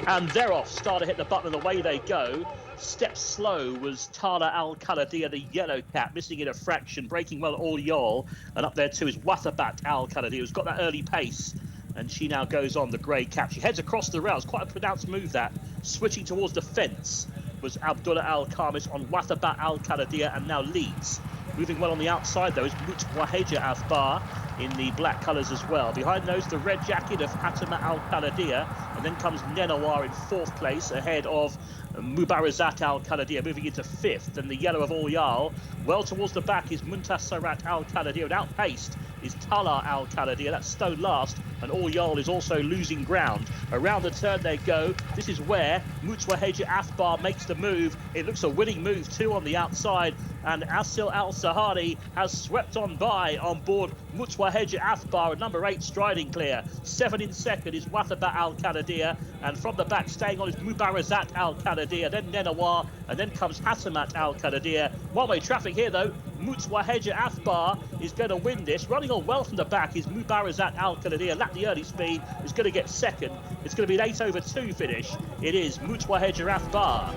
And they're off. Starter hit the button and away they go. Step slow was Tala Al-Qaladir, the yellow cap, missing in a fraction, breaking well all Yol. And up there too is Wathabat Al-Qaladir, who's got that early pace. And she now goes on, the grey cap. She heads across the rails. Quite a pronounced move, that. Switching towards the fence was Abdullah Al-Khamis on Wathabat Al-Qaladir and now leads. Moving well on the outside, though, is Mutwaheja Athbar in the black colours as well. Behind those, the red jacket of Hatama Al-Qaladir. And then comes Nenawar in fourth place, ahead of Mubarazat Al-Qaladir, moving into fifth. And the yellow of Al Yal. Well towards the back is Muntasarat Al-Qaladir. And outpaced is Tala Al-Qaladir. That's stone last. And Al Yal is also losing ground. Around the turn they go. This is where Mutwaheja Athbar makes the move. It looks a winning move too on the outside. And Asil Al-Sahari has swept on by on board Mutwaheja Athbar, at number 8 striding clear. 7 in second is Wathabat Al-Qaladir, and from the back staying on is Mubarazat Al-Qaladir, then Nenawar, and then comes Hatamat Al-Qaladir. One-way traffic here though. Mutwaheja Athbar is going to win this. Running on well from the back is Mubarazat Al-Qaladir. Lacked the early speed, is going to get second. It's going to be an 8/2 finish. It is Mutwaheja Athbar.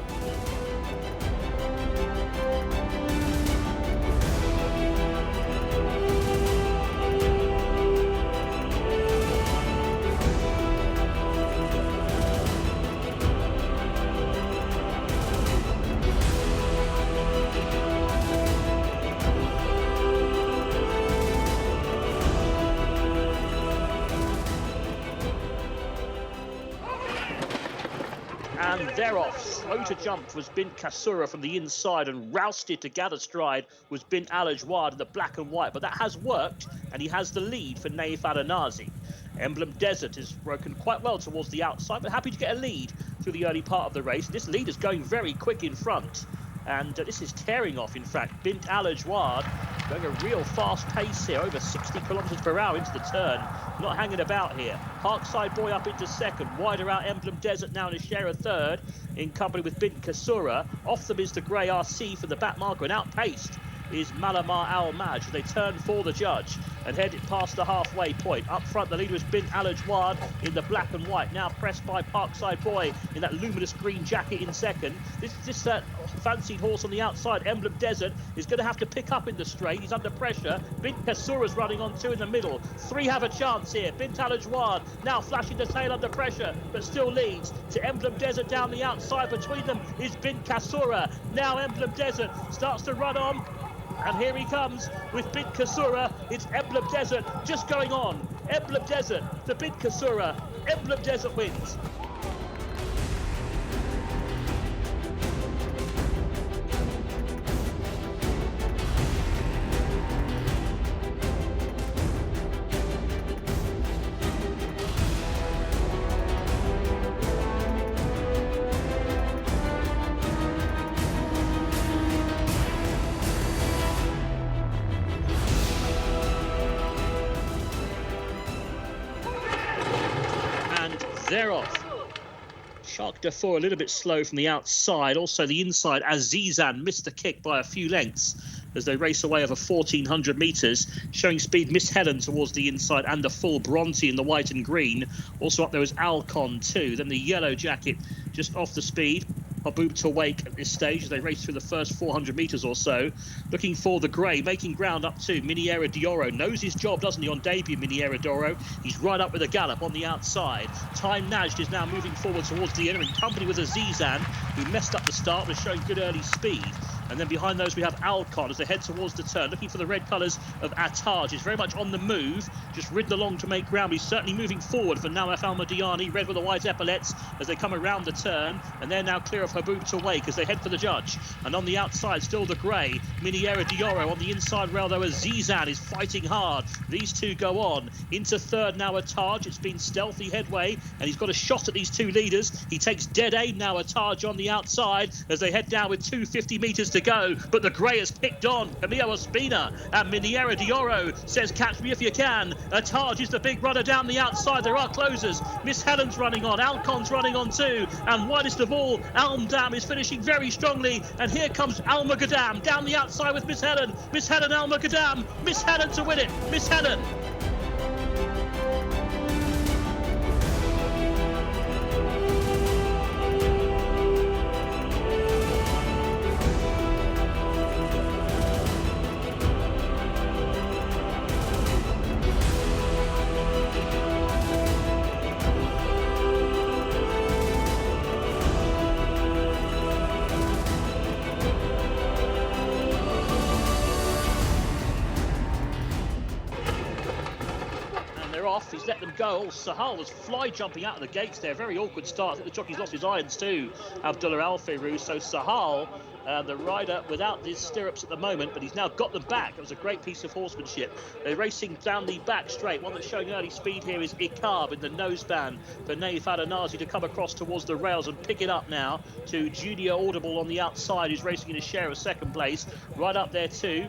And they're off. Slow to jump was Bint Kasura from the inside, and rousted to gather stride was Bint Al Ajwad in the black and white. But that has worked, and he has the lead for Naif Adanazi. Emblem Desert is broken quite well towards the outside, but happy to get a lead through the early part of the race. This lead is going very quick in front. And this is tearing off, in fact. Bint Al Ajwad going a real fast pace here, over 60 kilometres per hour into the turn. Not hanging about here. Parkside Boy up into second. Wider out Emblem Desert now in a share of third, in company with Bint Kasura. Off them is the Grey RC for the back marker, and outpaced is Malamar Al-Maj. They turn for the judge and head past the halfway point. Up front, the leader is Bint Al Ajwad in the black and white, now pressed by Parkside Boy in that luminous green jacket in second. This fancied horse on the outside, Emblem Desert, is going to have to pick up in the straight. He's under pressure. Bint Kasura's running on 2 in the middle. 3 have a chance here. Bint Al Ajwad now flashing the tail under pressure, but still leads to Emblem Desert down the outside. Between them is Bint Kasura. Now Emblem Desert starts to run on. And here he comes with Bint Kasura. It's Emblem Desert just going on. Emblem Desert to Bint Kasura. Emblem Desert wins. They're off. Shark Dufour a little bit slow from the outside. Also the inside, Azizan missed the kick by a few lengths as they race away over 1,400 metres. Showing speed, Miss Helen towards the inside, and the full Bronte in the white and green. Also up there is Alcon too. Then the yellow jacket just off the speed. Haboob to wake at this stage as they race through the first 400 metres or so. Looking for the grey, making ground up to Miniera Dioro. Knows his job, doesn't he, on debut, Miniera Dioro. He's right up with a gallop on the outside. Time Najd is now moving forward towards the end, in company with Azizan, who messed up the start, was showing good early speed. And then behind those we have Alcon as they head towards the turn, looking for the red colours of Attaj. He's very much on the move, just ridden along to make ground. He's certainly moving forward for Nawaf Al-Madiani, red with the white epaulets, as they come around the turn. And they're now clear of Haboob to wake as they head for the judge. And on the outside, still the grey, Miniera Dioro. On the inside rail, though, Azizan is fighting hard. These two go on. Into third now, Attaj. It's been stealthy headway, and he's got a shot at these two leaders. He takes dead aim now, Attaj on the outside, as they head down with 250 metres to go. But the grey has picked on Camille Ospina, and Miniera Dioro says, catch me if you can. Attaj is the big runner down the outside. There are closers. Miss Helen's running on. Alcon's running on too. And widest of all, Almdam is finishing very strongly. And here comes Alma Gadam down the outside with Miss Helen. Miss Helen, Alma Gadam. Miss Helen to win it. Miss Helen. off. He's let them go. Oh, Sahal was fly jumping out of the gates there. Very awkward start. I think the jockey's lost his irons too, Abdullah Al-Fayrouz. So Sahal, the rider, without his stirrups at the moment, but he's now got them back. That was a great piece of horsemanship. They're racing down the back straight. One that's showing early speed here is Ikab in the noseband for Naif Adanazi to come across towards the rails and pick it up now to Junior Audible on the outside, who's racing in his share of second place. Right up there too,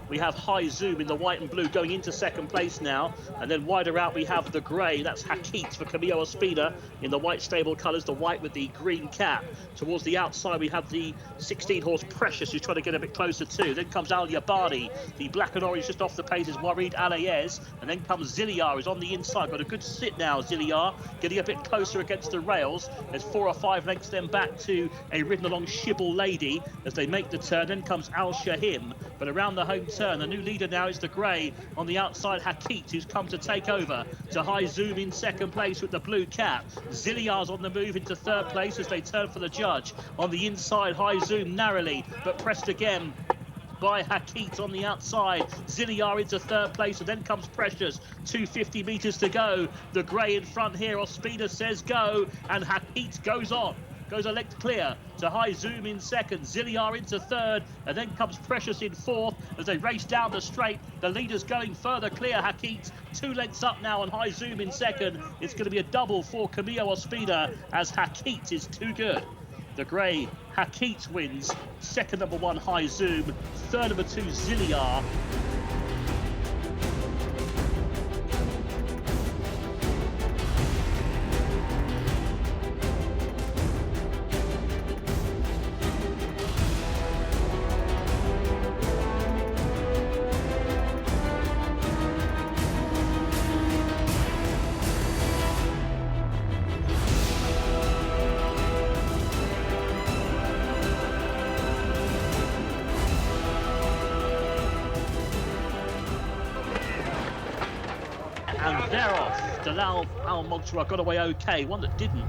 we have High Zoom in the white and blue going into second place now. And then wider out we have the grey. That's Hakit for Camillo Ospina in the white stable colours, the white with the green cap. Towards the outside we have the 16-horse Precious, who's trying to get a bit closer too. Then comes Al Yabani. The black and orange just off the pace is Warid Alayez. And then comes Ziliar, who's on the inside. Got a good sit now, Ziliar, getting a bit closer against the rails. There's 4 or 5 lengths then back to a ridden along Shibble Lady as they make the turn. Then comes Al Shahim. But around the home turn, the new leader now is the grey. On the outside, Hakit, who's come to take over. To High Zoom in second place with the blue cap. Ziliar's on the move into third place as they turn for the judge. On the inside, High Zoom narrowly, but pressed again by Hakit on the outside. Ziliar into third place, and then comes Precious. 250 metres to go. The grey in front here. Ospina says go, and Hakit goes on. Goes a length clear to High Zoom in second, Ziliar into third, and then comes Precious in fourth as they race down the straight. The leader's going further clear, Hakit, 2 lengths up now on High Zoom in second. It's going to be a double for Camillo Ospina as Hakit is too good. The grey, Hakit wins, second number 1 High Zoom, third number 2 Ziliar. And they're off. Dalal Al-Moghtarah got away okay. One that didn't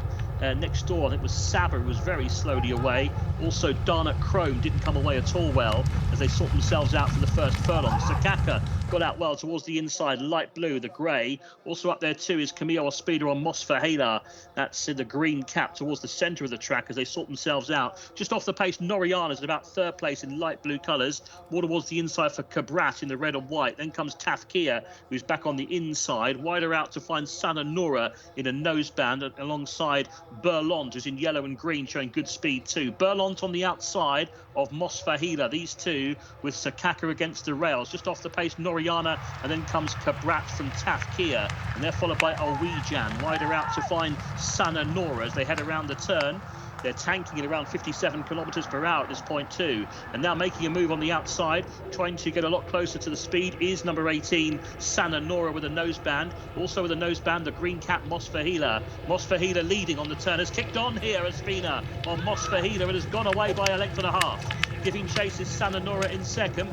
next door, I think, was Saber, who was very slowly away. Also, Darnat Chrome didn't come away at all well as they sort themselves out for the first furlong. Sakaka got out well towards the inside, light blue, the grey. Also up there too is Camillo Ospina on Mosfahela. That's in the green cap towards the centre of the track as they sort themselves out. Just off the pace, Noriana's at about third place in light blue colours. More towards the inside for Cabrat in the red and white. Then comes Tafkia, who's back on the inside. Wider out to find Sana Nora in a noseband alongside Burlant, who's in yellow and green, showing good speed too. Burlant on the outside of Mosfahela. These two with Sakaka against the rails. Just off the pace, Noriana, and then comes Cabrat from Tafkia. And they're followed by Awijan. Wider out to find Sana Nora as they head around the turn. They're tanking at around 57 kilometres per hour at this point too. And now making a move on the outside, trying to get a lot closer to the speed, is number 18, Sana Nora with a noseband. Also with a noseband, the green cap Mosfahela. Mosfahela leading on the turn. Has kicked on here, Ospina on Mosfahela. It has gone away by a length and a half. Giving chase is Sana Nora in second.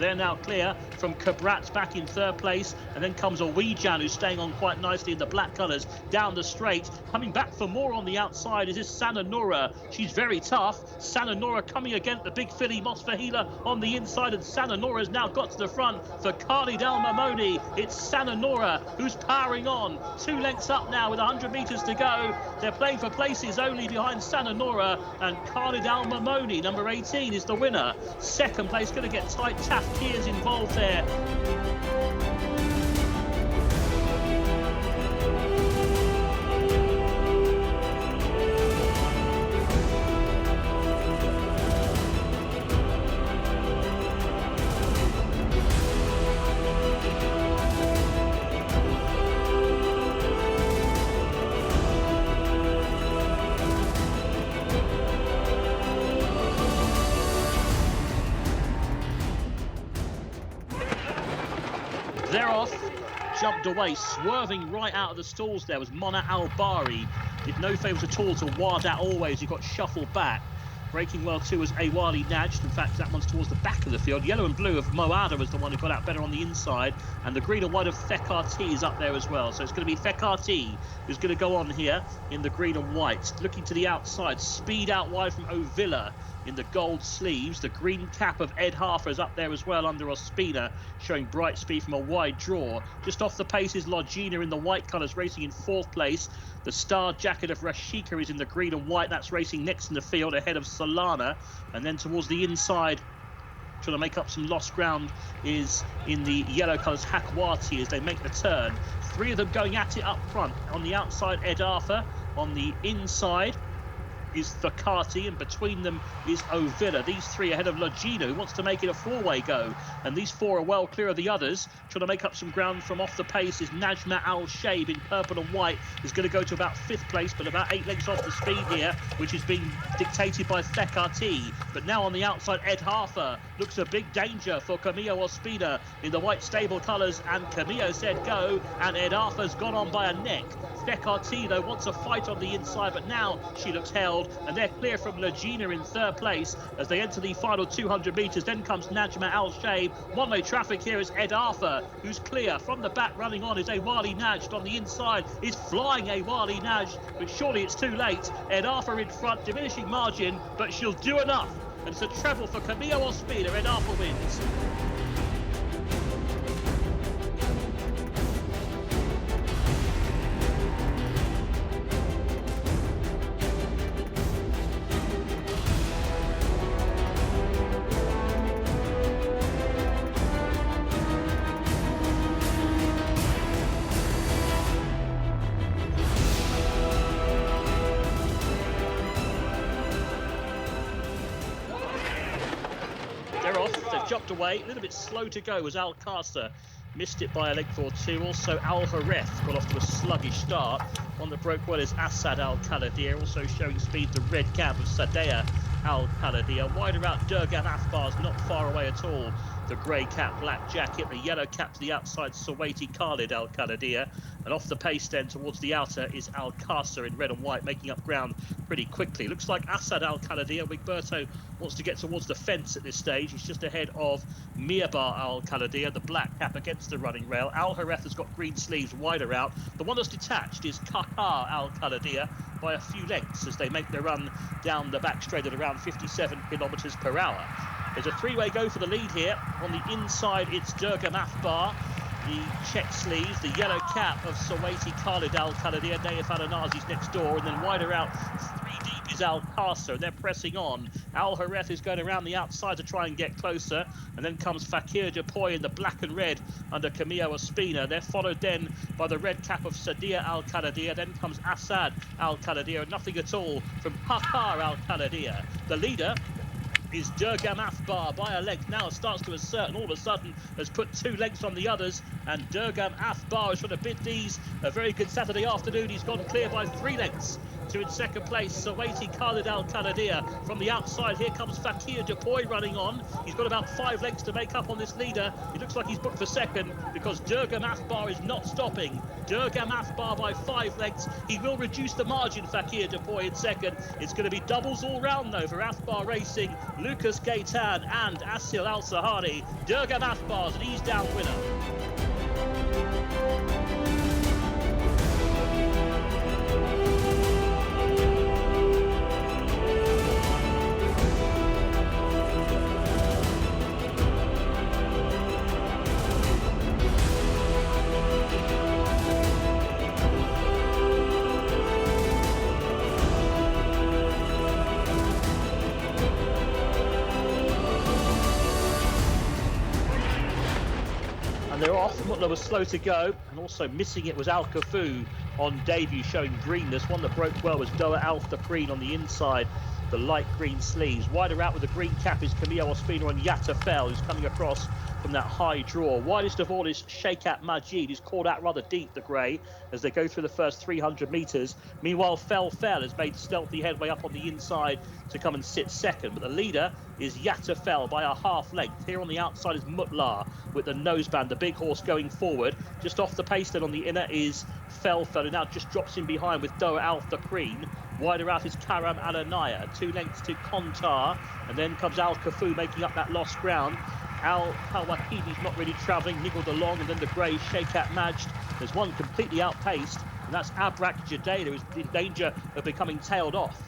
They're now clear from Cabrat back in third place. And then comes Awijan, who's staying on quite nicely in the black colours down the straight. Coming back for more on the outside is this Sana Nora. She's very tough. Sana Nora coming against the big filly Mosfahela on the inside. And Sana Nora's now got to the front for Khalid Al Mamoni. It's Sana Nora who's powering on. 2 lengths up now with 100 metres to go. They're playing for places only behind Sana Nora. And Khalid Al Mamoni, number 18, is the winner. Second place going to get tight. Tafkia's involved there. They're off, jumped away, swerving right out of the stalls there was Mona Al-Bari. Did no favours at all to Wardat Always, who got shuffled back. Breaking well too was Awali Najd. In fact, that one's towards the back of the field. Yellow and blue of Moada was the one who got out better on the inside. And the green and white of Thekati is up there as well. So it's going to be Thekati who's going to go on here in the green and white. Looking to the outside, speed out wide from Ovilla in the gold sleeves. The green cap of Ed Harfer is up there as well under Ospina, showing bright speed from a wide draw. Just off the pace is Logina in the white colours, racing in 4th place. The star jacket of Rashika is in the green and white. That's racing next in the field ahead of Solana. And then towards the inside, trying to make up some lost ground, is in the yellow colours Hakwati as they make the turn. 3 of them going at it up front. On the outside, Ed Arthur. On the inside is Thakati, and between them is Ovilla. These 3 ahead of Logino, who wants to make it a 4-way go. And these 4 are well clear of the others. Trying to make up some ground from off the pace is Najma Al-Shaib in purple and white. Is going to go to about 5th place, but about 8 lengths off the speed here, which is being dictated by Thakati. But now on the outside, Ed Harfer looks a big danger for Camillo Ospina in the white stable colours, and Camillo said go, and Ed Harfer's gone on by a neck. Thakati, though, wants a fight on the inside, but now she looks held, and they're clear from Logina in 3rd place as they enter the final 200 metres. Then comes Najma Al-Shaib. One-way traffic here is Ed Arthur, who's clear. From the back running on is Awali Najd. On the inside is flying Awali Najd, but surely it's too late. Ed Arthur in front, diminishing margin, but she'll do enough. And it's a treble for Camillo Ospina. Ed Arthur wins. They're off, they've jumped away. A little bit slow to go was Alcázar. Missed it by a length or 2. Also, Al Hareth got off to a sluggish start. One that broke well is Asad Al Khaladir, also showing speed, the red cap of Sadea Al Khaladir. Wider out, Durgam Athbar's not far away at all. The grey cap, black jacket, the yellow cap to the outside, Sawaiti Khalid Al Khaladir. And off the pace then towards the outer is Alcázar in red and white, making up ground pretty quickly. Looks like Asad Al Khaladir, Wigberto, wants to get towards the fence at this stage. He's just ahead of Mirbar Al Khaladir, the black cap against the running rail. Al Hareth has got green sleeves wider out. The one that's detached is Kahar Al Khaladir by a few lengths as they make their run down the back straight at around 57 kilometres per hour. There's a 3-way go for the lead here. On the inside, it's Durgam Athbar, the check sleeves, the yellow cap of Sawaiti Khalid Al Khaladir. Naif Al Anazi's next door, and then wider out, 3 deep is Alcázar, and they're pressing on. Al Hareth is going around the outside to try and get closer, and then comes Fakir Depoy in the black and red under Camillo Ospina. They're followed then by the red cap of Sadia Al Khaladir. Then comes Asad Al Khaladir, and nothing at all from Hakar Al Khaladir. The leader is Durgam Athbar by a length. Now starts to assert, and all of a sudden has put 2 lengths on the others, and Durgam Athbar is trying to bid these a very good Saturday afternoon. He's gone clear by 3 lengths to in second place Sawaiti Khalid Al Khaladir. From the outside here comes Fakir Depoy running on. He's got about 5 lengths to make up on this leader. It looks like he's booked for second because Durgam Athbar is not stopping. Durgam Athbar by 5 lengths. He will reduce the margin, Fakir Depoy in second. It's going to be doubles all round though for Athbar Racing, Lucas Gaitan and Asil Al Sahari. Durgam Athbar's an ease down winner. And they're off. Mutler was slow to go, and also missing it was Al Kafu on debut, showing greenness. One that broke well was Doa Al Thakrin on the inside, the light green sleeves. Wider out with the green cap is Camillo Ospina and Yatta Fell, who's coming across from that high draw. Widest of all is Sheikhat Majid, who's called out rather deep, the grey, as they go through the first 300 metres. Meanwhile, Fell has made stealthy headway up on the inside to come and sit second. But the leader is Yatta Fell by a half length. Here on the outside is Mutlar with the noseband, the big horse going forward. Just off the pace then on the inner is Fell, who now just drops in behind with Doa Al Thakrin. Wider out is Karam Al Anaya, 2 lengths to Kontar, and then comes Al Kafu making up that lost ground. Al Hawahidi's not really travelling, niggled along, and then the grey Sheikhat Majd. There's one completely outpaced, and that's Abrak Jadeda, who's in danger of becoming tailed off.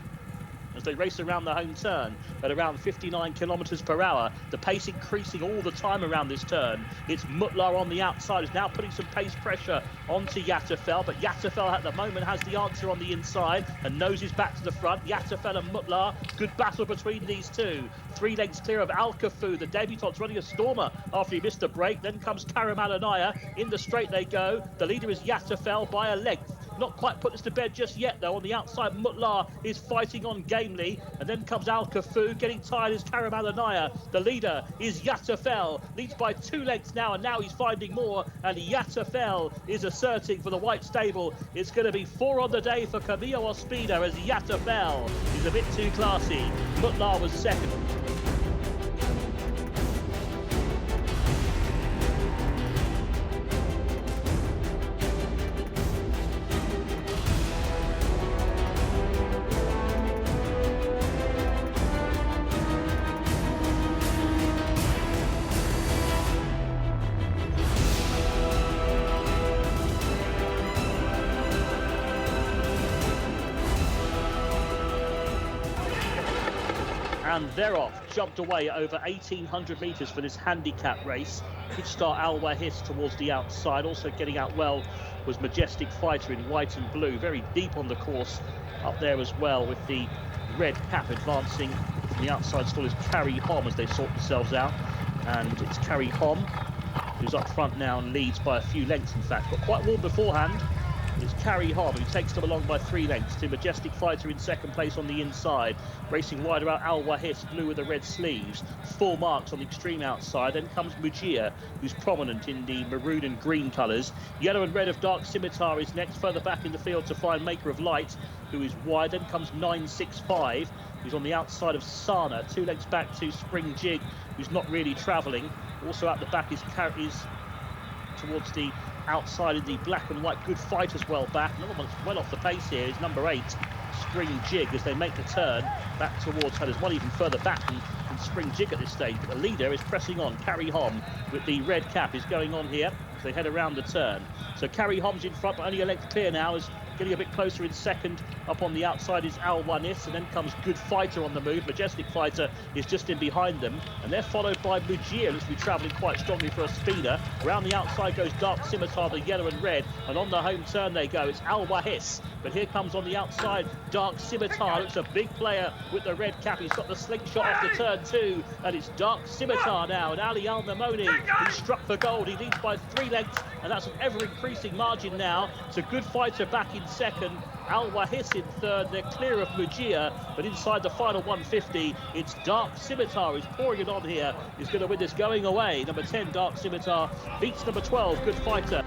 as they race around the home turn at around 59 kilometers per hour. The pace increasing all the time around this turn. It's Mutlar on the outside, is now putting some pace pressure onto Yatafel, but Yatafel at the moment has the answer on the inside and noses back to the front. Yatafel and Mutlar, good battle between these two. 3 lengths clear of Al Kafu. The debutant's running a stormer after he missed a break. Then comes Karim Alanaya. In the straight they go. The leader is Yatafel by a length. Not quite put this to bed just yet, though. On the outside, Mutlar is fighting on gamely. And then comes Al Kafu. Getting tired is Karim Alanaya. The leader is Yatafel. Leads by 2 lengths now, and now he's finding more. And Yatafel is asserting for the white stable. It's going to be 4 on the day for Camillo Ospina, as Yatafel is a bit too classy. Mutlar was second. And they're off, jumped away at over 1,800 metres for this handicap race. Did start Al Wahis towards the outside. Also getting out well was Majestic Fighter in white and blue. Very deep on the course up there as well, with the red cap advancing from the outside stall is Carrie Hom as they sort themselves out. And it's Carrie Hom who's up front now and leads by a few lengths, in fact. Got quite warm beforehand. It's Carrie Hom who takes them along by 3 lengths to Majestic Fighter in second place on the inside. Racing wider out Al Wahis, blue with the red sleeves. Full marks on the extreme outside. Then comes Mujia, who's prominent in the maroon and green colours. Yellow and red of Dark Scimitar is next. Further back in the field to find Maker of Light, who is wide. Then comes 965, who's on the outside of Sana. 2 lengths back to Spring Jig, who's not really travelling. Also out the back is towards the outside in the black and white. Good fight as well back. Another one that's well off the pace here is number 8, Spring Jig, as they make the turn back towards her. There's one even further back than Spring Jig at this stage, but the leader is pressing on. Carrie Hom with the red cap is going on here as they head around the turn. So Carrie Hom's in front, but only a length clear now, as getting a bit closer in second. Up on the outside is Al Wahis, and then comes Good Fighter on the move. Majestic Fighter is just in behind them, and they're followed by Mujia, looks to be travelling quite strongly for a speeder. Around the outside goes Dark Scimitar, the yellow and red, and on the home turn they go. It's Al Wahis, but here comes on the outside Dark Scimitar. Looks a big player with the red cap. He's got the slingshot off the turn too, and it's Dark Scimitar now, and Ali Al-Mamoni, he struck for gold. He leads by 3 lengths, and that's an ever-increasing margin now. It's a Good Fighter back in second, Al Wahis in third. They're clear of Mujia, but inside the final 150, it's Dark Scimitar who's pouring it on here. He's going to win this going away. Number 10, Dark Scimitar, beats number 12, Good Fighter.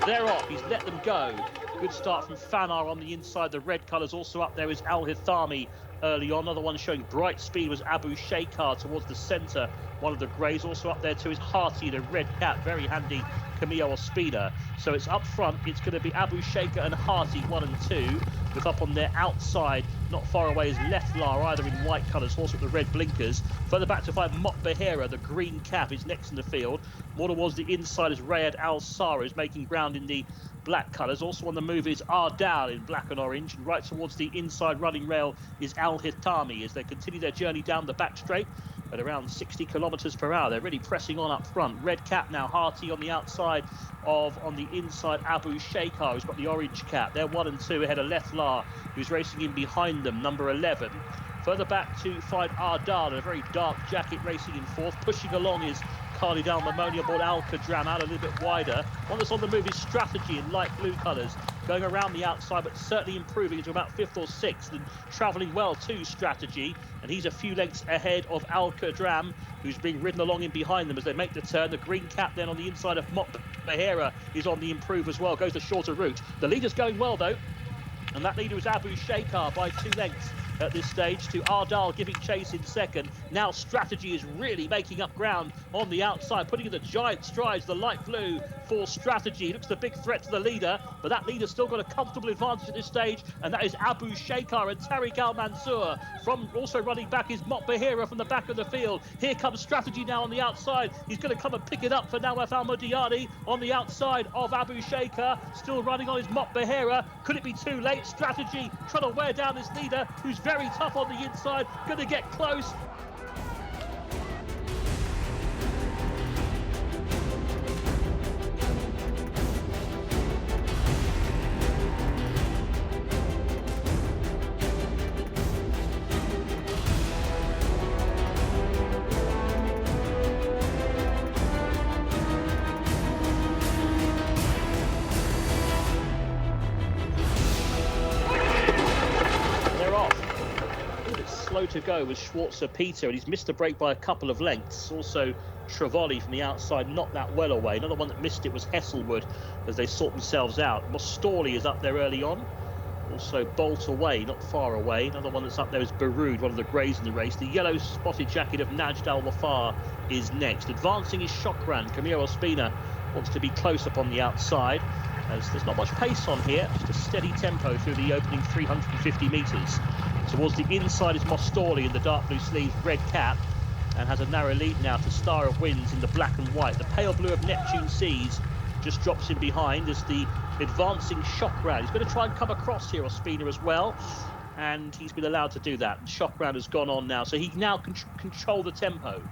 They're off, he's let them go. Good start from Fanar on the inside. The red colours also up there is Al Hithami early on. Another one showing bright speed was Abu Sheikar towards the centre. One of the greys also up there too is Hearty, the red cap. Very handy Camillo Ospina. So it's up front. It's going to be Abu Sheikar and Hearty 1 and 2. With up on their outside, not far away, is Lethlar, either in white colours, horse with the red blinkers. Further back to find Mot Behera, the green cap, is next in the field. More towards the inside is Riyadh Al Sara, who's making ground in the black colours. Also on the move is Ardal in black and orange. And right towards the inside running rail is Al Hitami as they continue their journey down the back straight at around 60 kilometres per hour. They're really pressing on up front. Red cap now, Hearty on the outside of, on the inside, Abu Sheikar, who's got the orange cap. They're 1 and 2 ahead of Lethlar, who's racing in behind them, number 11. Further back to find Ardal, a very dark jacket, racing in fourth. Pushing along is Khalid Al-Mamoni aboard Al-Qadram, out a little bit wider. One that's on the move is Strategy in light blue colours, going around the outside, but certainly improving into about 5th or 6th, and travelling well to Strategy. And he's a few lengths ahead of Al-Qadram, who's being ridden along in behind them as they make the turn. The green cap then on the inside of Mot Behera is on the improve as well, goes the shorter route. The leader's going well though, and that leader is Abu Sheikar by 2 lengths. at this stage to Ardal giving chase in second. Now Strategy is really making up ground on the outside, putting in the giant strides, the light blue for Strategy. Looks the big threat to the leader, but that leader's still got a comfortable advantage at this stage, and that is Abu Sheikar and Tariq Al Mansour. From also running back is Mot Bahira from the back of the field. Here comes Strategy now on the outside. He's going to come and pick it up for Nawaf Al Modiani on the outside of Abu Sheikar. Still running on his Mot Bahira. Could it be too late? Strategy trying to wear down this leader, who's very tough on the inside. Going to get close. Slow to go was Schwarzer Peter, and he's missed the break by a couple of lengths. Also Trevoli from the outside, not that well away. Another one that missed it was Hesselwood as they sort themselves out. Mostorley is up there early on. Also Bolt Away, not far away. Another one that's up there is Baroud, one of the greys in the race. The yellow spotted jacket of Najd Al Wafar is next. Advancing is Shokran. Camille Ospina wants to be close up on the outside, as there's not much pace on here, just a steady tempo through the opening 350 metres. Towards the inside is Mostorley in the dark blue sleeves, red cap, and has a narrow lead now to Star of Winds in the black and white. The pale blue of Neptune Seas just drops in behind as the advancing Shokran. He's going to try and come across here, Ospina, as well, and he's been allowed to do that. And Shokran has gone on now, so he now can control the tempo.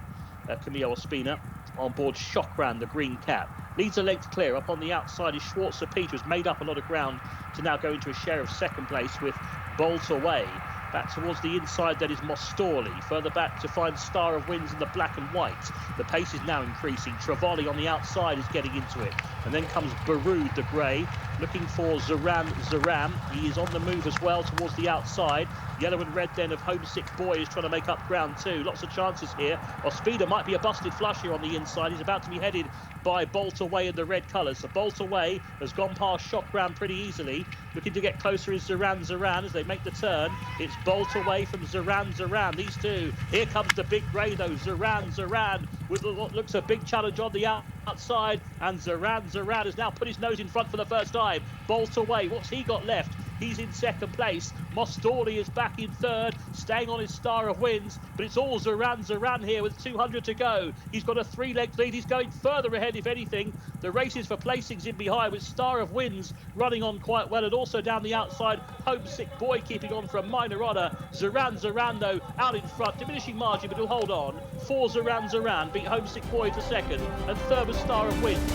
Camille Ospina on board Shokran, the green cap. Leads a length clear. Up on the outside is Schwarzer Peter, who's made up a lot of ground to now go into a share of second place with Bolt Away. Back towards the inside, that is Mostorley. Further back to find Star of Winds in the black and white. The pace is now increasing. Trevoli on the outside is getting into it. And then comes Baroud, the grey, looking for Zaram. He is on the move as well towards the outside. Yellow and red then of Homesick Boy is trying to make up ground too. Lots of chances here. Ospina might be a busted flush here on the inside. He's about to be headed by Bolt Away in the red colours. So Bolt Away has gone past Shokran pretty easily. Looking to get closer is Zaran as they make the turn. It's Bolt Away from Zaran. These two. Here comes the big grey though. Zaran with what looks a big challenge on the outside. And Zaran has now put his nose in front for the first time. Bolt Away. What's he got left? He's in second place. Mostorley is back in third, staying on his Star of Winds, but it's all Zaran here with 200 to go. He's got a 3-length lead. He's going further ahead, if anything. The race is for placings in behind, with Star of Winds running on quite well, and also down the outside, Homesick Boy keeping on for a minor honour. Zaran though out in front, diminishing margin, but he'll hold on. For Zaran beat Homesick Boy to second, and third was Star of Winds.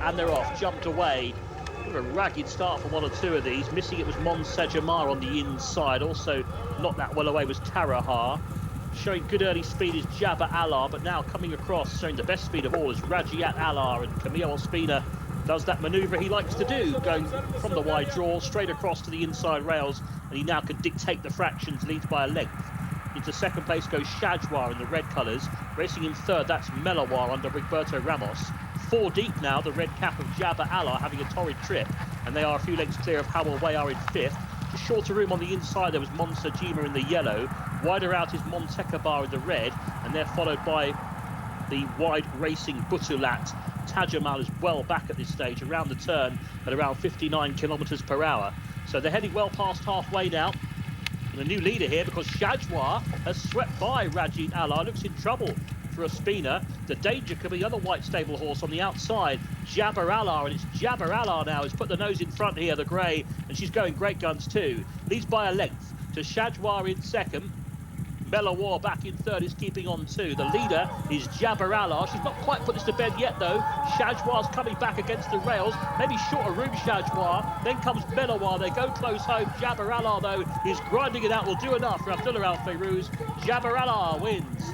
And they're off, jumped away. A ragged start for one or two of these. Missing it was Monsa Jamar on the inside. Also not that well away was Tarahar. Showing good early speed is Jabba Alar, but now coming across, showing the best speed of all is Rajiat Alar, and Camille Ospina does that manoeuvre he likes to do, going from the wide draw straight across to the inside rails, and he now can dictate the fractions, leads by a length. Into second place goes Shajwar in the red colours. Racing in third, that's Melawar under Rigberto Ramos. 4 deep now, the red cap of Jabba Allah having a torrid trip, and they are a few lengths clear of Howell Way are in fifth. Just shorter room on the inside, there was Monsa Jima in the yellow. Wider out is Montekabar in the red, and they're followed by the wide racing Butulat. Tajamal is well back at this stage, around the turn at around 59 kilometres per hour. So they're heading well past halfway now. And a new leader here because Shajwar has swept by Rajit Allah, looks in trouble for Ospina. The danger could be the other white stable horse on the outside, Jabber Allah, and it's Jabber Allah now has put the nose in front here, the grey, and she's going great guns too. Leads by a length to Shajwar in second. Melawar back in third is keeping on too. The leader is Jabber Allah. She's not quite put this to bed yet though. Shajwar's coming back against the rails. Maybe shorter room Shajwar. Then comes Melawar. They go close home. Jabber Allah though is grinding it out. Will do enough for Abdullah Al Fayrouz. Jabber Allah wins.